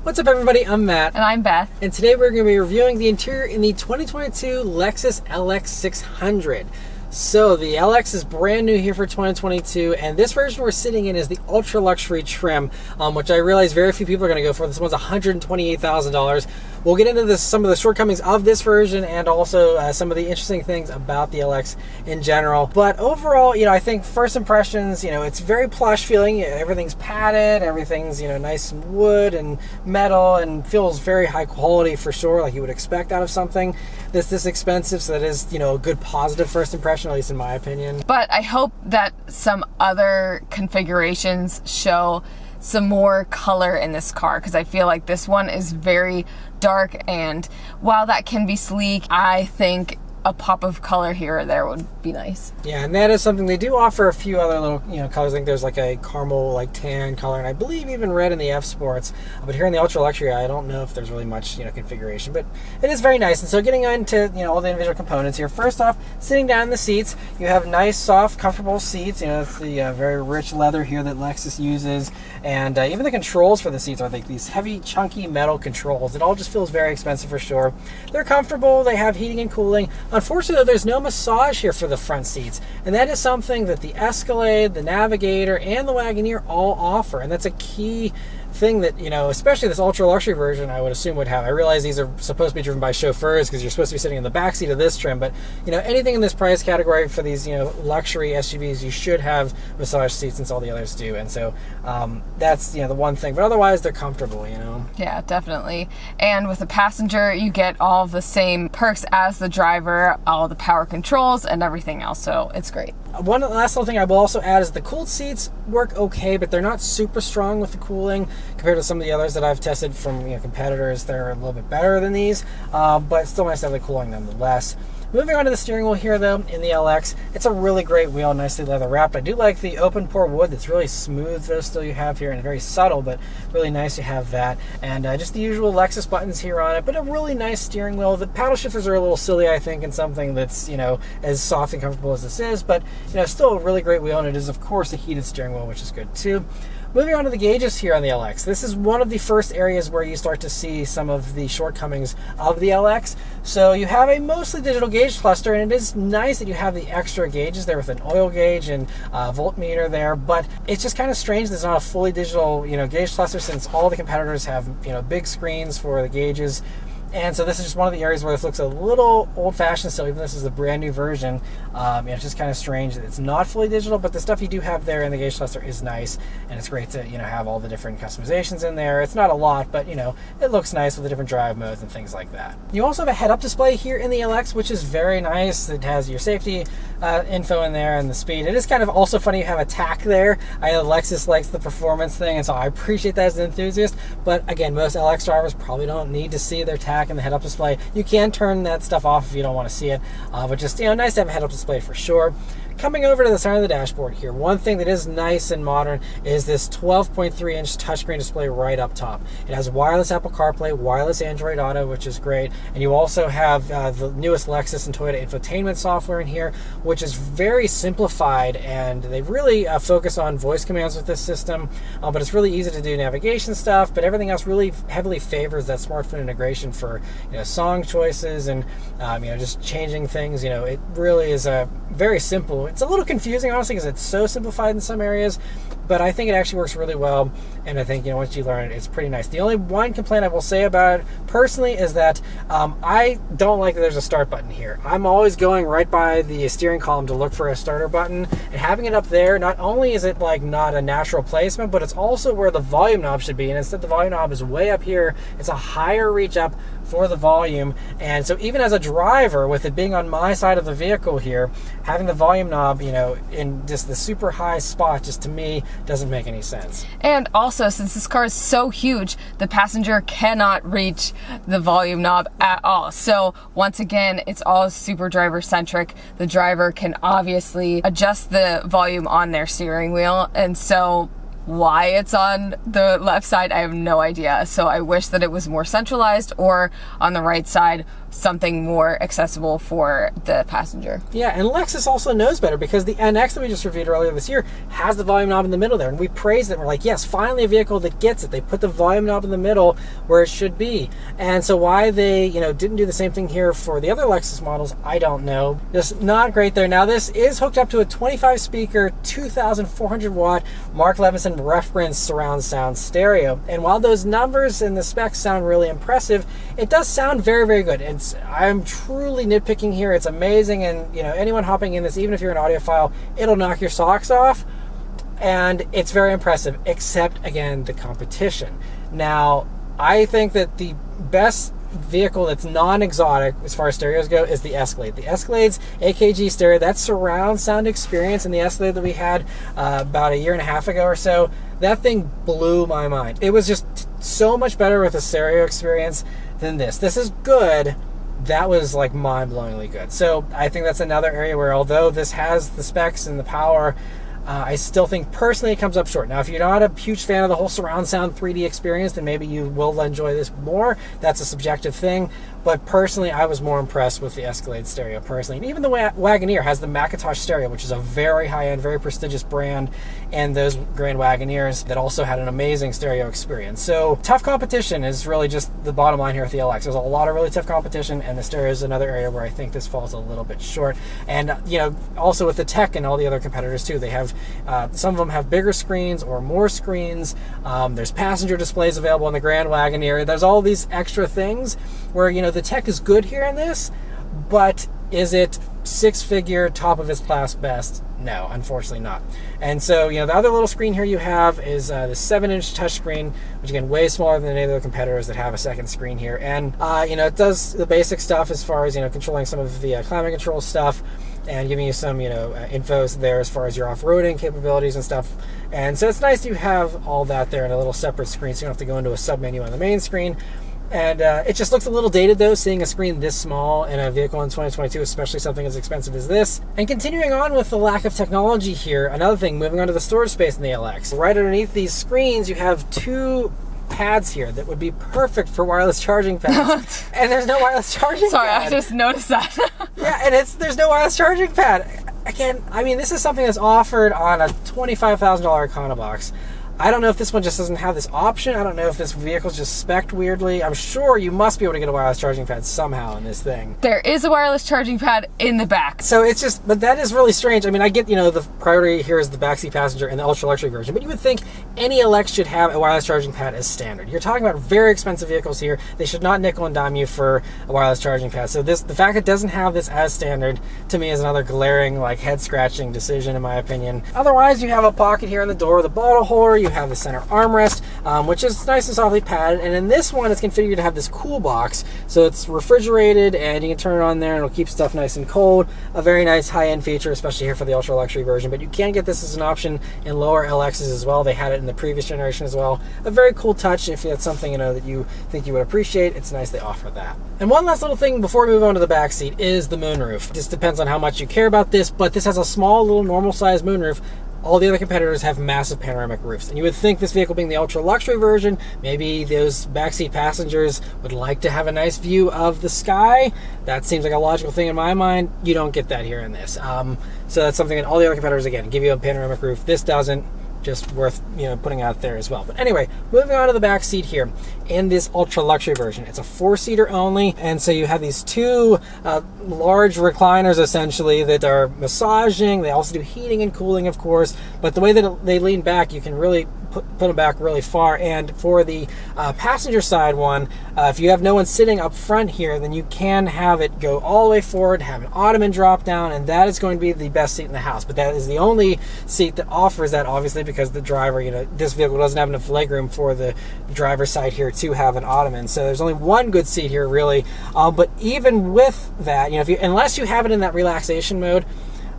What's up, everybody? I'm Matt. And I'm Beth. And today we're going to be reviewing the interior in the 2022 Lexus LX 600. So the LX is brand new here for 2022, and this version we're sitting in is the ultra luxury trim, which I realize very few people are going to go for. This one's $128,000. We'll get into some of the shortcomings of this version and also some of the interesting things about the LX in general. But overall, I think first impressions, it's very plush feeling. Everything's padded, everything's, nice wood and metal, and feels very high quality for sure, like you would expect out of something that's this expensive. So that is, a good positive first impression, at least in my opinion. But I hope that some other configurations show some more color in this car, because I feel like this one is very dark, and while that can be sleek, I think a pop of color here or there would be nice. Yeah, and that is something they do offer. A few other little colors. I think there's like a caramel, like tan color, and I believe even red in the F Sports. But here in the ultra luxury, I don't know if there's really much configuration, but it is very nice. And so getting into all the individual components here. First off, sitting down in the seats, you have nice, soft, comfortable seats. It's the very rich leather here that Lexus uses, and even the controls for the seats are like these heavy, chunky metal controls. It all just feels very expensive for sure. They're comfortable. They have heating and cooling. Unfortunately, there's no massage here for the front seats, and that is something that the Escalade, the Navigator, and the Wagoneer all offer, and that's a key thing that, especially this ultra luxury version, I would assume would have. I realize these are supposed to be driven by chauffeurs because you're supposed to be sitting in the back seat of this trim, but anything in this price category for these luxury SUVs, you should have massage seats, since all the others do. And so that's the one thing, but otherwise they're comfortable. Yeah, definitely. And with the passenger, you get all the same perks as the driver, all the power controls and everything else, so it's great. One last little thing I will also add is the cooled seats work okay, but they're not super strong with the cooling compared to some of the others that I've tested from competitors. They're a little bit better than these, but still nice to have the cooling nonetheless. Moving on to the steering wheel here, though, in the LX, it's a really great wheel, nicely leather wrapped. I do like the open pore wood that's really smooth, though, still you have here, and very subtle, but really nice to have that. And just the usual Lexus buttons here on it, but a really nice steering wheel. The paddle shifters are a little silly, I think, in something that's, as soft and comfortable as this is, but, still a really great wheel, and it is, of course, a heated steering wheel, which is good, too. Moving on to the gauges here on the LX. This is one of the first areas where you start to see some of the shortcomings of the LX. So you have a mostly digital gauge cluster, and it is nice that you have the extra gauges there with an oil gauge and voltmeter there, but it's just kind of strange there's not a fully digital gauge cluster, since all the competitors have big screens for the gauges. And so this is just one of the areas where this looks a little old-fashioned still, even though this is a brand new version. It's just kind of strange that it's not fully digital, but the stuff you do have there in the gauge cluster is nice, and it's great to have all the different customizations in there. It's not a lot, but it looks nice with the different drive modes and things like that. You also have a head-up display here in the LX, which is very nice. It has your safety info in there and the speed. It is kind of also funny you have a tach there. I know Lexus likes the performance thing, and so I appreciate that as an enthusiast, but again, most LX drivers probably don't need to see their tach in the head-up display. You can turn that stuff off if you don't want to see it, but just nice to have a head-up display for sure. Coming over to the side of the dashboard here, one thing that is nice and modern is this 12.3-inch touchscreen display right up top. It has wireless Apple CarPlay, wireless Android Auto, which is great, and you also have the newest Lexus and Toyota infotainment software in here, which is very simplified, and they really focus on voice commands with this system, but it's really easy to do navigation stuff, but everything else really heavily favors that smartphone integration for song choices and just changing things. It really is a very simple. It's a little confusing, honestly, because it's so simplified in some areas, but I think it actually works really well, and I think once you learn it, it's pretty nice. The only one complaint I will say about it personally is that I don't like that there's a start button here. I'm always going right by the steering column to look for a starter button, and having it up there, not only is it like not a natural placement, but it's also where the volume knob should be, and instead the volume knob is way up here. It's a higher reach up for the volume, and so even as a driver, with it being on my side of the vehicle here, having the volume knob in just the super high spot, just to me doesn't make any sense. And also, since this car is so huge, the passenger cannot reach the volume knob at all. So once again, it's all super driver centric. The driver can obviously adjust the volume on their steering wheel, and so why it's on the left side. I have no idea. So I wish that it was more centralized, or on the right side, something more accessible for the passenger. Yeah, and Lexus also knows better, because the NX that we just reviewed earlier this year has the volume knob in the middle there, and we praised it. We're like, yes, finally a vehicle that gets it. They put the volume knob in the middle where it should be. And so why they, didn't do the same thing here for the other Lexus models, I don't know. Just not great there. Now, this is hooked up to a 25 speaker, 2,400 watt Mark Levinson reference surround sound stereo. And while those numbers and the specs sound really impressive, it does sound very, very good. And I'm truly nitpicking here. It's amazing, and anyone hopping in this, even if you're an audiophile, it'll knock your socks off. And it's very impressive, except again the competition. Now, I think that the best vehicle that's non-exotic as far as stereos go is the Escalade. The Escalade's AKG stereo, that surround sound experience in the Escalade that we had about a year and a half ago or so, that thing blew my mind. It was just so much better with a stereo experience than this. This is good. That was like mind-blowingly good. So I think that's another area where, although this has the specs and the power, I still think personally it comes up short. Now, if you're not a huge fan of the whole surround sound 3D experience, then maybe you will enjoy this more. That's a subjective thing. But personally, I was more impressed with the Escalade stereo personally. And even the Wagoneer has the Macintosh stereo, which is a very high-end, very prestigious brand, and those Grand Wagoneers that also had an amazing stereo experience. So tough competition is really just the bottom line here with the LX. There's a lot of really tough competition, and the stereo is another area where I think this falls a little bit short. And also with the tech and all the other competitors too, they have some of them have bigger screens or more screens. There's passenger displays available in the Grand Wagoneer. There's all these extra things where the tech is good here in this, but is it six-figure, top of its class best? No, unfortunately not. And so, the other little screen here you have is the 7-inch touchscreen, which again, way smaller than any of the competitors that have a second screen here. And, it does the basic stuff as far as, controlling some of the climate control stuff and giving you some, infos there as far as your off-roading capabilities and stuff. And so it's nice you have all that there in a little separate screen, so you don't have to go into a sub-menu on the main screen. And it just looks a little dated, though, seeing a screen this small in a vehicle in 2022, especially something as expensive as this. And continuing on with the lack of technology here, another thing, moving on to the storage space in the LX. Right underneath these screens, you have two pads here that would be perfect for wireless charging pads. And there's no wireless charging Sorry, pad. I just noticed that. Yeah, and there's no wireless charging pad. Again, this is something that's offered on a $25,000 Econobox. I don't know if this one just doesn't have this option. I don't know if this vehicle's just spec'd weirdly. I'm sure you must be able to get a wireless charging pad somehow in this thing. There is a wireless charging pad in the back. So it's just, but that is really strange. I get, the priority here is the backseat passenger and the ultra luxury version, but you would think any LX should have a wireless charging pad as standard. You're talking about very expensive vehicles here. They should not nickel and dime you for a wireless charging pad. So the fact it doesn't have this as standard, to me, is another glaring, head scratching decision in my opinion. Otherwise, you have a pocket here in the door with a bottle holder. You have the center armrest, which is nice and softly padded, and in this one it's configured to have this cool box, so it's refrigerated and you can turn it on there and it'll keep stuff nice and cold. A very nice high-end feature, especially here for the ultra luxury version, but you can get this as an option in lower LXs as well. They had it in the previous generation as well. A very cool touch. If that's something that you think you would appreciate, it's nice they offer that. And one last little thing before we move on to the back seat is the moonroof. It just depends on how much you care about this, but this has a small little normal size moonroof. All the other competitors have massive panoramic roofs. And you would think this vehicle being the ultra luxury version, maybe those backseat passengers would like to have a nice view of the sky. That seems like a logical thing in my mind. You don't get that here in this. So that's something that all the other competitors, again, give you a panoramic roof. This doesn't. Just worth putting out there as well. But anyway, moving on to the back seat here in this ultra luxury version. It's a 4-seater only, and so you have these two large recliners essentially that are massaging. They also do heating and cooling, of course, but the way that they lean back, you can really put them back really far. And for the passenger side one, if you have no one sitting up front here, then you can have it go all the way forward, have an ottoman drop down, and that is going to be the best seat in the house. But that is the only seat that offers that, obviously, because the driver, this vehicle doesn't have enough legroom for the driver's side here to have an ottoman. So there's only one good seat here, really. But even with that, unless you have it in that relaxation mode,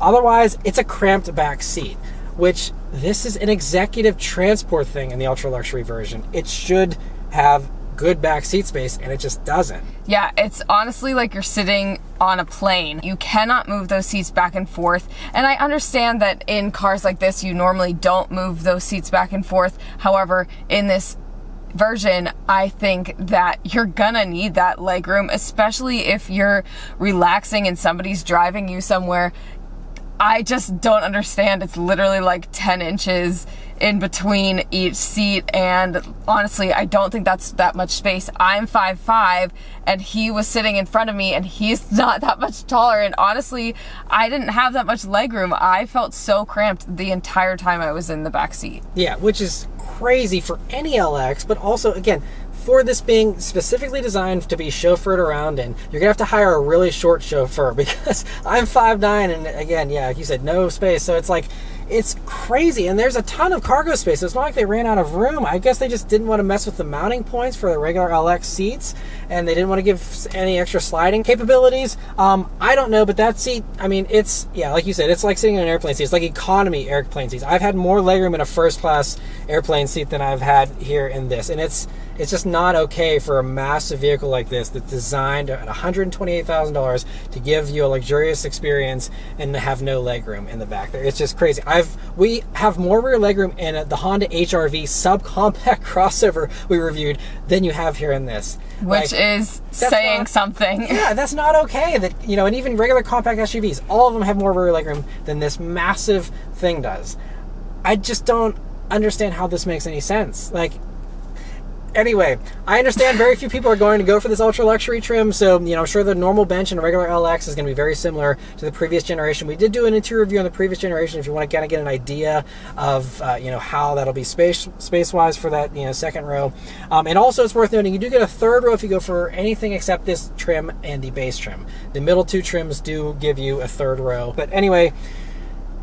otherwise it's a cramped back seat, which this is an executive transport thing in the ultra luxury version. It should have good back seat space, and it just doesn't. Yeah, it's honestly like you're sitting on a plane. You cannot move those seats back and forth. And I understand that in cars like this, you normally don't move those seats back and forth. However, in this version, I think that you're gonna need that legroom, especially if you're relaxing and somebody's driving you somewhere. I just don't understand. It's literally like 10 inches in between each seat, and honestly, I don't think that's that much space. I'm 5'5", and he was sitting in front of me, and he's not that much taller, and honestly, I didn't have that much legroom. I felt so cramped the entire time I was in the back seat. Yeah, which is crazy for any LX, but also, again, for this being specifically designed to be chauffeured around in, you're gonna have to hire a really short chauffeur, because I'm 5'9", and again, yeah, like you said, no space. So it's like, it's crazy. And there's a ton of cargo space. So it's not like they ran out of room. I guess they just didn't want to mess with the mounting points for the regular LX seats, and they didn't want to give any extra sliding capabilities. I don't know, but that seat, I mean, it's, yeah, like you said, it's like sitting in an airplane seat. It's like economy airplane seats. I've had more legroom in a first class airplane seat than I've had here in this, and it's just not okay for a massive vehicle like this that's designed at $128,000 to give you a luxurious experience and to have no legroom in the back there. It's just crazy. We have more rear legroom in the Honda HR-V subcompact crossover we reviewed than you have here in this. Which is saying something. Yeah, that's not okay. That, you know, and even regular compact SUVs, all of them have more rear legroom than this massive thing does. I just don't understand how this makes any sense. Like, anyway, I understand very few people are going to go for this ultra luxury trim, so, you know, I'm sure the normal bench in a regular LX is going to be very similar to the previous generation. We did do an interior review on the previous generation if you want to kind of get an idea of, you know, how that'll be space-wise for that, you know, second row. And also, it's worth noting, you do get a third row if you go for anything except this trim and the base trim. The middle two trims do give you a third row. But anyway,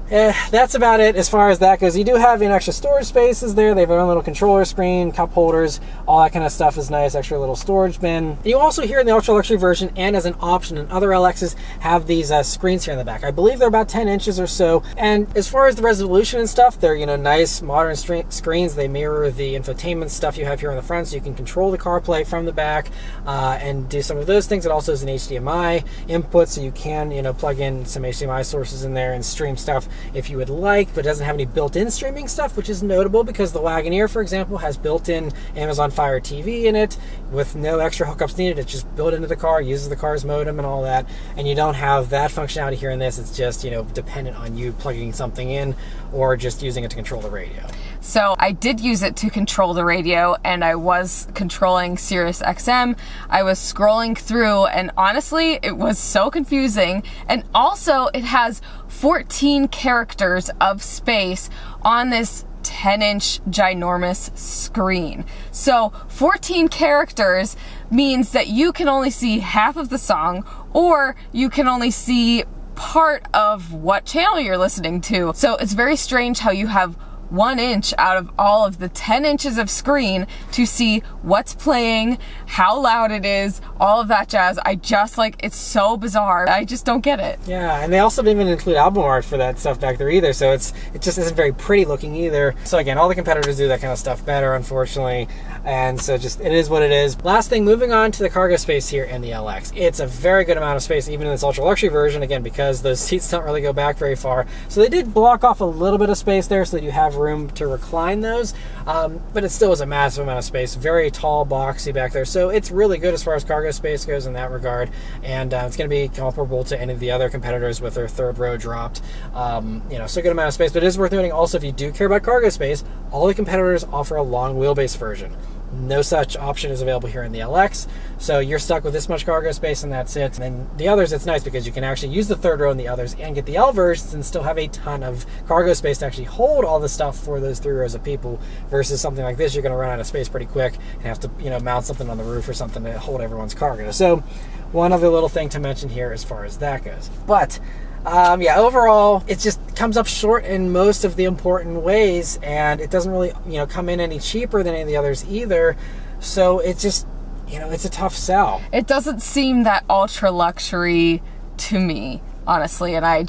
that's about it as far as that goes. You do have an extra storage spaces there. They have their own little controller screen, cup holders, all that kind of stuff is nice. Extra little storage bin. You also here in the ultra luxury version, and as an option in other LXs, have these screens here in the back. I believe they're about 10 inches or so. And as far as the resolution and stuff, they're, you know, nice modern screens. They mirror the infotainment stuff you have here on the front, so you can control the CarPlay from the back and do some of those things. It also is an HDMI input, so you can, you know, plug in some HDMI sources in there and stream stuff if you would like, but it doesn't have any built-in streaming stuff, which is notable because the Wagoneer, for example, has built-in Amazon Fire TV in it with no extra hookups needed. It's just built into the car, uses the car's modem and all that, and you don't have that functionality here in this. It's just, you know, dependent on you plugging something in or just using it to control the radio. So I did use it to control the radio, and I was controlling Sirius XM. I was scrolling through, and honestly, it was so confusing. And also, it has 14 characters of space on this 10-inch ginormous screen. So 14 characters means that you can only see half of the song, or you can only see part of what channel you're listening to. So it's very strange how you have 1 inch out of all of the 10 inches of screen to see what's playing, how loud it is, all of that jazz. I just, like, it's so bizarre. I just don't get it. Yeah, and they also didn't even include album art for that stuff back there either, so it just isn't very pretty looking either. So again, all the competitors do that kind of stuff better, unfortunately, and so just, it is what it is. Last thing, moving on to the cargo space here in the LX. It's a very good amount of space, even in this ultra luxury version, again, because those seats don't really go back very far. So they did block off a little bit of space there so that you have room to recline those, but it still is a massive amount of space. Very tall, boxy back there, so it's really good as far as cargo space goes in that regard, and it's going to be comparable to any of the other competitors with their third row dropped. You know, so good amount of space. But it is worth noting also, if you do care about cargo space, all the competitors offer a long wheelbase version. No such option is available here in the LX, so you're stuck with this much cargo space and that's it. And then the others, it's nice because you can actually use the third row in the others and get the L versions and still have a ton of cargo space to actually hold all the stuff for those 3 rows of people, versus something like this, you're going to run out of space pretty quick and have to, you know, mount something on the roof or something to hold everyone's cargo. So one other little thing to mention here as far as that goes. But yeah, overall, it just comes up short in most of the important ways, and it doesn't really, you know, come in any cheaper than any of the others either. So it just, you know, it's a tough sell. It doesn't seem that ultra luxury to me, honestly, and I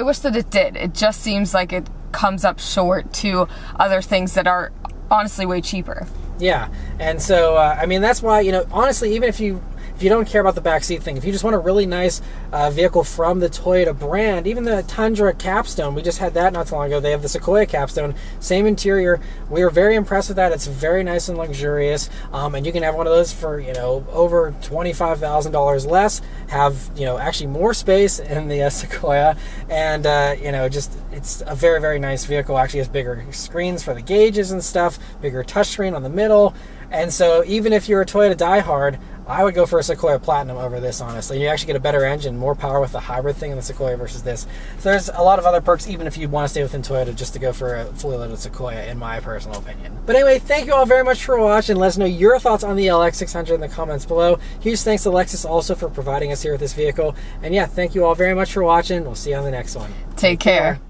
wish that it did. It just seems like it comes up short to other things that are honestly way cheaper. Yeah, and so I mean that's why, you know, honestly, even if you don't care about the backseat thing, if you just want a really nice vehicle from the Toyota brand, even the Tundra Capstone, we just had that not too long ago. They have the Sequoia Capstone, same interior. We were very impressed with that. It's very nice and luxurious, and you can have one of those for, you know, over $25,000 less. Have, you know, actually more space in the Sequoia, and you know, just it's a very, very nice vehicle. Actually has bigger screens for the gauges and stuff, bigger touchscreen on the middle. And so even if you're a Toyota diehard, I would go for a Sequoia Platinum over this, honestly. You actually get a better engine, more power with the hybrid thing in the Sequoia versus this. So there's a lot of other perks, even if you want to stay within Toyota, just to go for a fully loaded Sequoia, in my personal opinion. But anyway, thank you all very much for watching. Let us know your thoughts on the LX600 in the comments below. Huge thanks to Lexus also for providing us here with this vehicle. And yeah, thank you all very much for watching. We'll see you on the next one. Take care.